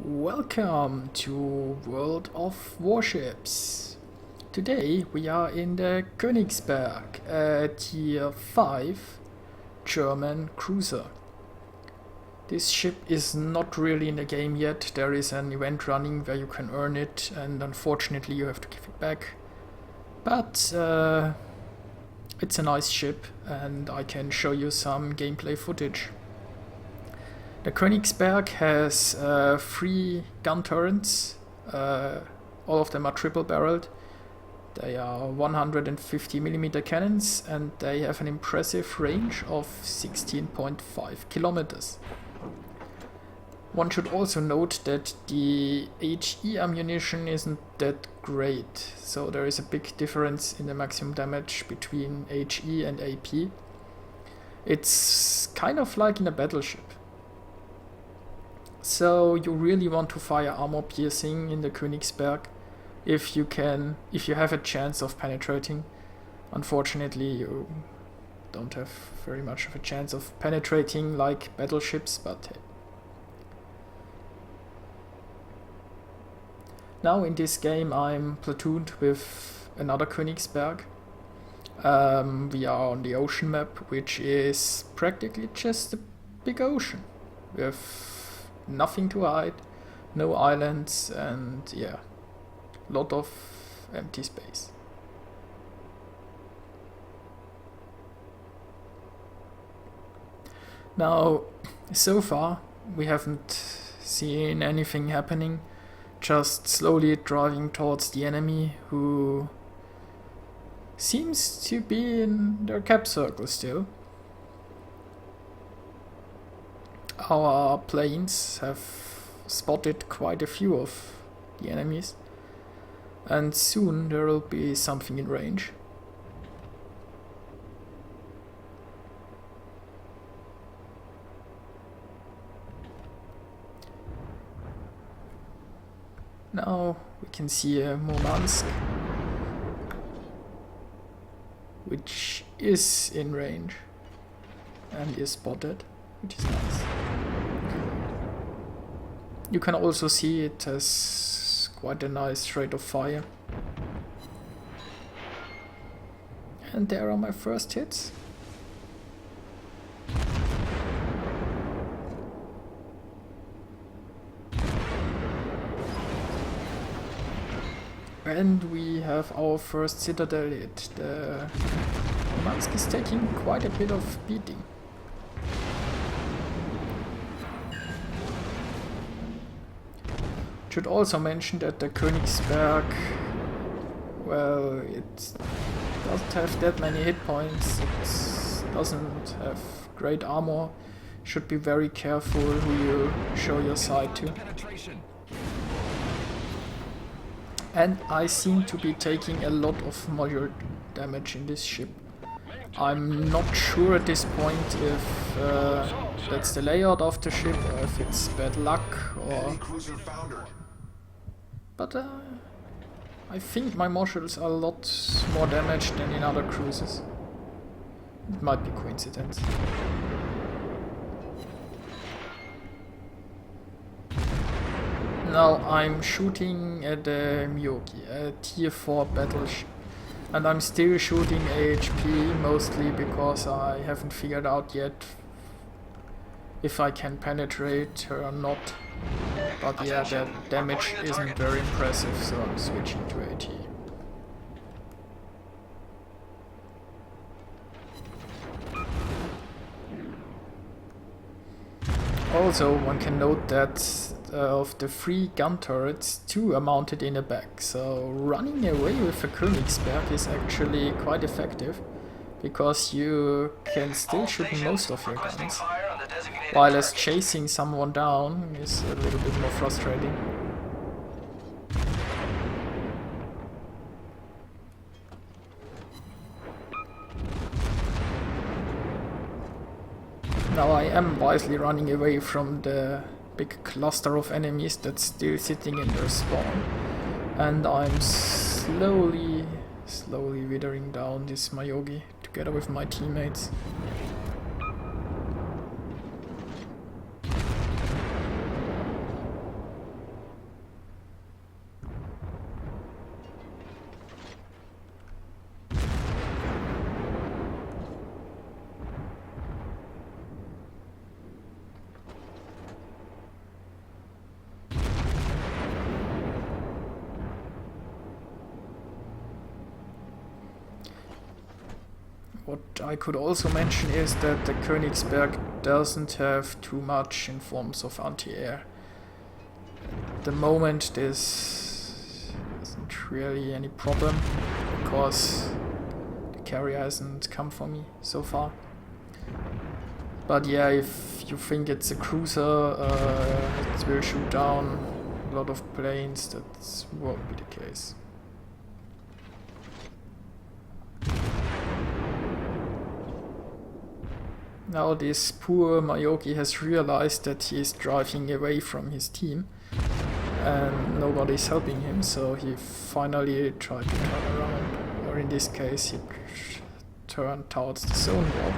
Welcome to World of Warships. Today we are in the Königsberg, a Tier 5 German cruiser. This ship is not really in the game yet. There is an event running where you can earn it, and unfortunately you have to give it back. But it's a nice ship and I can show you some gameplay footage. The Königsberg has 3 gun turrets, all of them are triple barreled. They are 150mm cannons and they have an impressive range of 16.5 kilometers. One should also note that the HE ammunition isn't that great, so there is a big difference in the maximum damage between HE and AP. It's kind of like in a battleship. So you really want to fire armor piercing in the Königsberg if you have a chance of penetrating. Unfortunately, you don't have very much of a chance of penetrating like battleships, but hey. Now in this game I'm platooned with another Königsberg. We are on the ocean map, which is practically just a big ocean with nothing to hide, no islands, and yeah, lot of empty space. Now, so far we haven't seen anything happening, just slowly driving towards the enemy, who seems to be in their cap circle still. Our planes have spotted quite a few of the enemies, and soon there will be something in range. Now we can see a Murmansk, which is in range and is spotted, which is nice. You can also see it has quite a nice rate of fire. And there are my first hits. And we have our first citadel hit. The Murmansk is taking quite a bit of beating. Should also mention that the Königsberg, well, it doesn't have that many hit points, it doesn't have great armor. Should be very careful who you show your side to. And I seem to be taking a lot of moderate damage in this ship. I'm not sure at this point if that's the layout of the ship or if it's bad luck or... But I think my modules are a lot more damaged than in other cruises. It might be coincidence. Now I'm shooting at the Myogi, a tier 4 battleship. And I'm still shooting AHP, mostly because I haven't figured out yet if I can penetrate her or not. But yeah, the damage isn't very impressive, so I'm switching to AT. Also, one can note that of the 3 gun turrets, 2 are mounted in the back, so running away with a Königsberg is actually quite effective, because you can still shoot most of your guns, while as chasing someone down is a little bit more frustrating. Now I am wisely running away from the big cluster of enemies that's still sitting in their spawn, and I'm slowly withering down this Myogi together with my teammates. what I could also mention is that the Königsberg doesn't have too much in forms of anti-air. At the moment this isn't really any problem, because the carrier hasn't come for me so far. But yeah, if you think it's a cruiser, it will shoot down a lot of planes, that won't be the case. Now this poor Mayoki has realized that he is driving away from his team and nobody's helping him, so he finally tried to turn around, or in this case he turned towards the zone wall.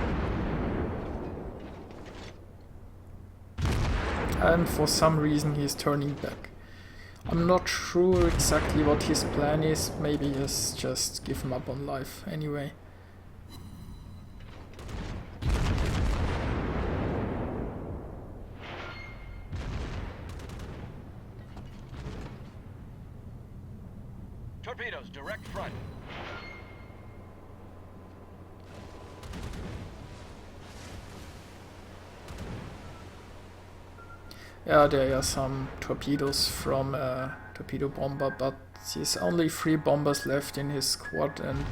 And for some reason he's turning back. I'm not sure exactly what his plan is, maybe he has just given up on life anyway. Torpedoes, direct front. Yeah, there are some torpedoes from a torpedo bomber, but there's only 3 bombers left in his squad and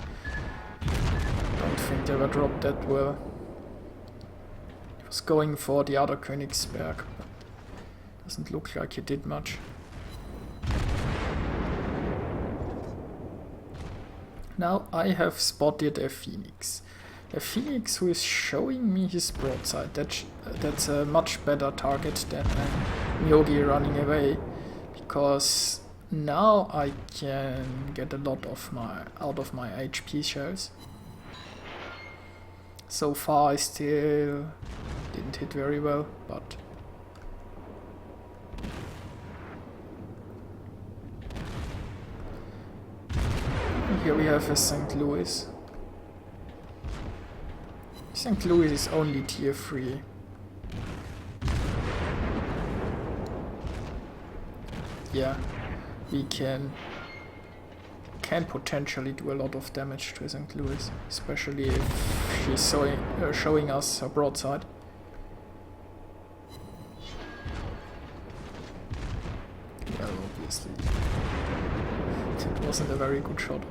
I don't think they were dropped that well. He was going for the other Königsberg, but doesn't look like he did much. Now I have spotted a Phoenix. A Phoenix who is showing me his broadside. That's a much better target than Myogi running away, because now I can get a lot of out of my HP shells. So far I still didn't hit very well, but here we have a St. Louis. St. Louis is only tier 3. Yeah, we can potentially do a lot of damage to St. Louis, especially if she's showing us her broadside. Yeah, obviously. It wasn't a very good shot.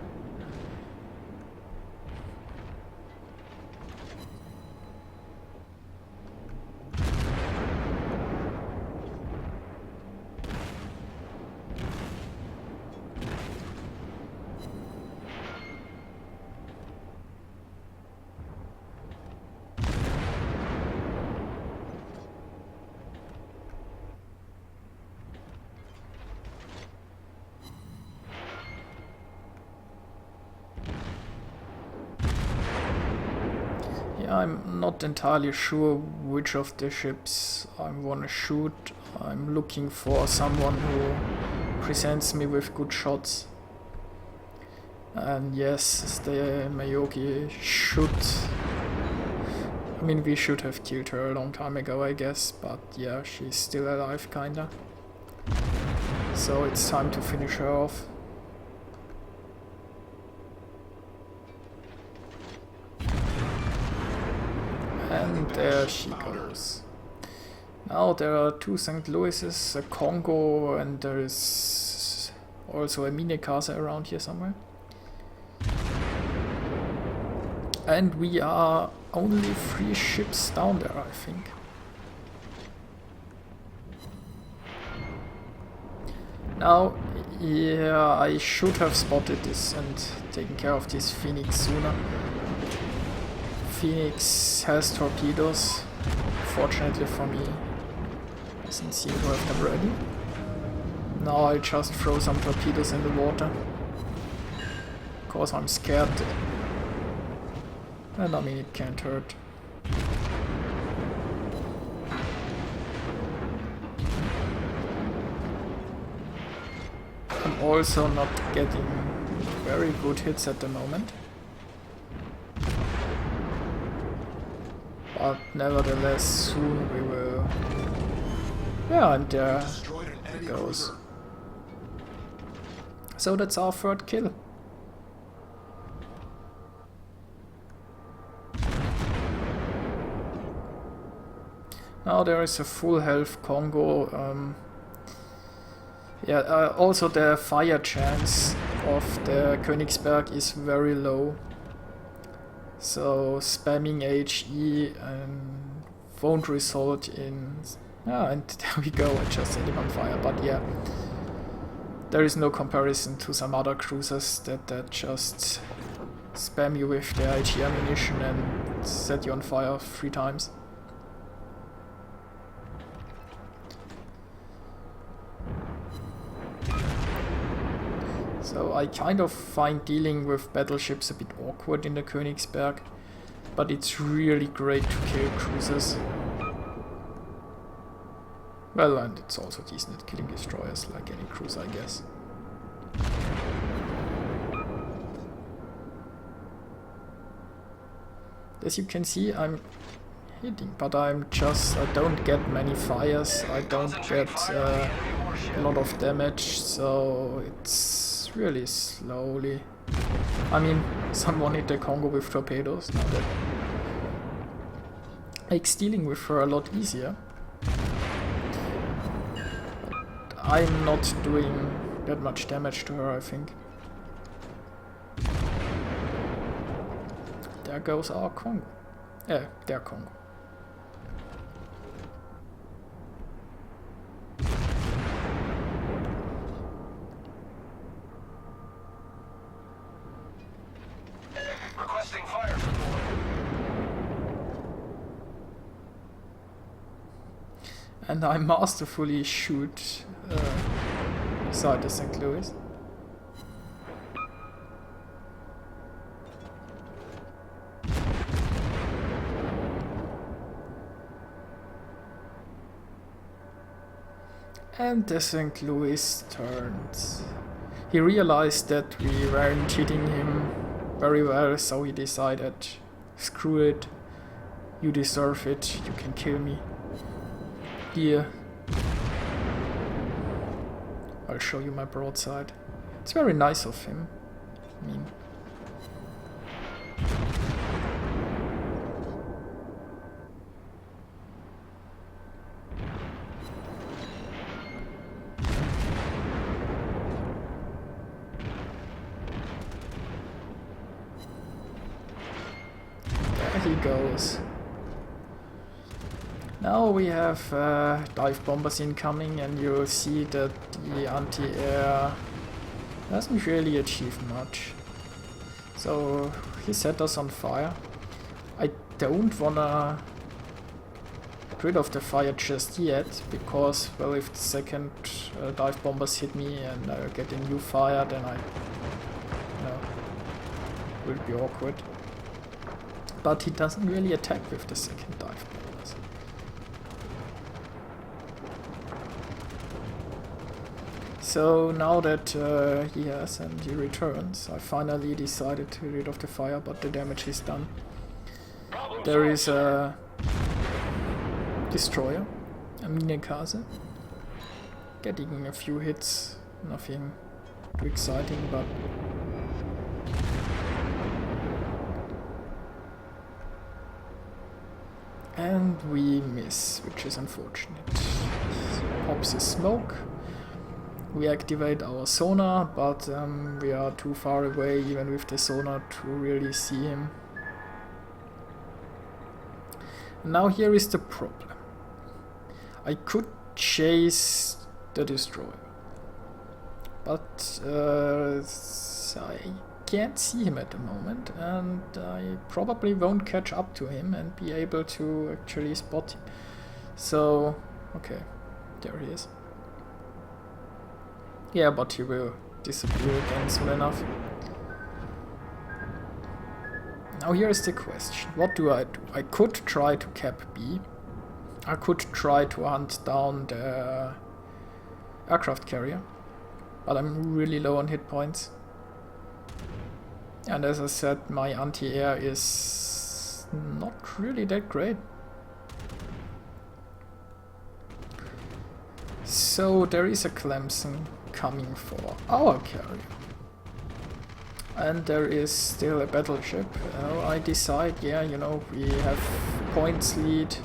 I'm not entirely sure which of the ships I want to shoot. I'm looking for someone who presents me with good shots. And yes, the Mayoki should... I mean, we should have killed her a long time ago, I guess, but yeah, she's still alive, kinda. So it's time to finish her off. And there she goes. Now there are 2 St. Louises, a Congo, and there is also a Minekase around here somewhere. And we are only 3 ships down there, I think. Now, yeah, I should have spotted this and taken care of this Phoenix sooner. Phoenix has torpedoes, fortunately for me, doesn't seem to have them ready. Now I'll just throw some torpedoes in the water, because I'm scared, and I mean it can't hurt. I'm also not getting very good hits at the moment. But nevertheless, soon we will... Yeah, and there it goes. So that's our 3rd kill. Now there is a full health Congo. Also the fire chance of the Königsberg is very low. So spamming HE won't result in... and there we go, I just set him on fire. But yeah, there is no comparison to some other cruisers that just spam you with their HE ammunition and set you on fire 3 times. So I kind of find dealing with battleships a bit awkward in the Königsberg, but it's really great to kill cruisers. Well, and it's also decent at killing destroyers, like any cruiser, I guess. As you can see, I'm hitting, but I don't get many fires, I don't get a lot of damage, so it's really slowly. I mean, someone hit the Congo with torpedoes, now that makes dealing with her a lot easier. But I'm not doing that much damage to her, I think. There goes our Congo. Their Congo. Requesting fire support. And I masterfully shoot beside the St. Louis. And the St. Louis turns. He realized that we weren't hitting him very well, so he decided, screw it, you deserve it, you can kill me. Here, I'll show you my broadside. It's very nice of him. I mean, he goes. Now we have dive bombers incoming, and you'll see that the anti-air doesn't really achieve much. So he set us on fire. I don't wanna get rid of the fire just yet, because, well, if the second dive bombers hit me and I get a new fire, then will be awkward. But he doesn't really attack with the second dive bombers. So now that he has and he returns, I finally decided to get rid of the fire, but the damage is done. There is a destroyer, a Minekase, getting a few hits, nothing too exciting, but and we miss, which is unfortunate. Pops his smoke. We activate our sonar, but we are too far away even with the sonar to really see him. Now here is the problem. I could chase the destroyer, but I can't see him at the moment, and I probably won't catch up to him and be able to actually spot him. So, okay, there he is. Yeah, but he will disappear again soon enough. Now here is the question. What do? I could try to cap B. I could try to hunt down the aircraft carrier, but I'm really low on hit points. And as I said, my anti-air is not really that great. So there is a Clemson coming for our carrier. And there is still a battleship. I decide, yeah, we have points lead.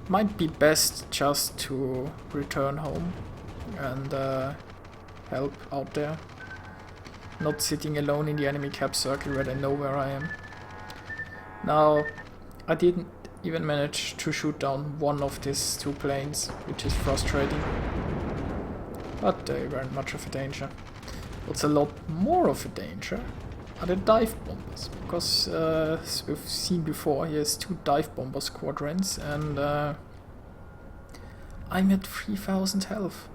might be best just to return home and help out there. Not sitting alone in the enemy cap circle where they know where I am. Now, I didn't even manage to shoot down one of these 2 planes, which is frustrating. But they weren't much of a danger. What's a lot more of a danger are the dive bombers, because as we've seen before, he has 2 dive bomber squadrons, and I'm at 3000 health.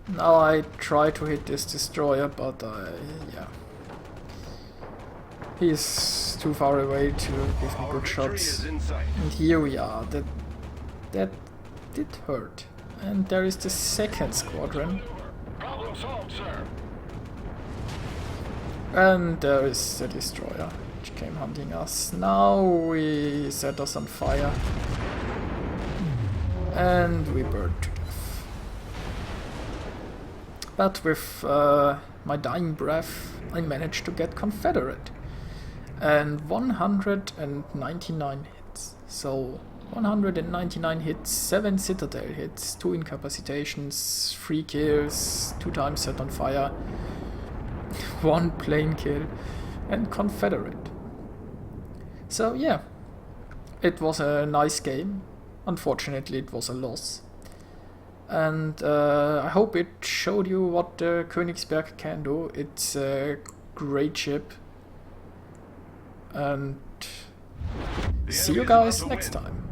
Now I try to hit this destroyer, but yeah. He's too far away to give me good shots. And here we are. That did hurt. And there is the 2nd squadron. Problem solved, sir. And there is the destroyer, which came hunting us. Now we set us on fire. And we burned to death. But with my dying breath, I managed to get Confederate. And 199 hits. So 199 hits, 7 citadel hits, 2 incapacitations, 3 kills, 2 times set on fire, 1 plane kill, and Confederate. So yeah, it was a nice game. Unfortunately, it was a loss. And I hope it showed you what the Königsberg can do. It's a great ship. And see you guys next time.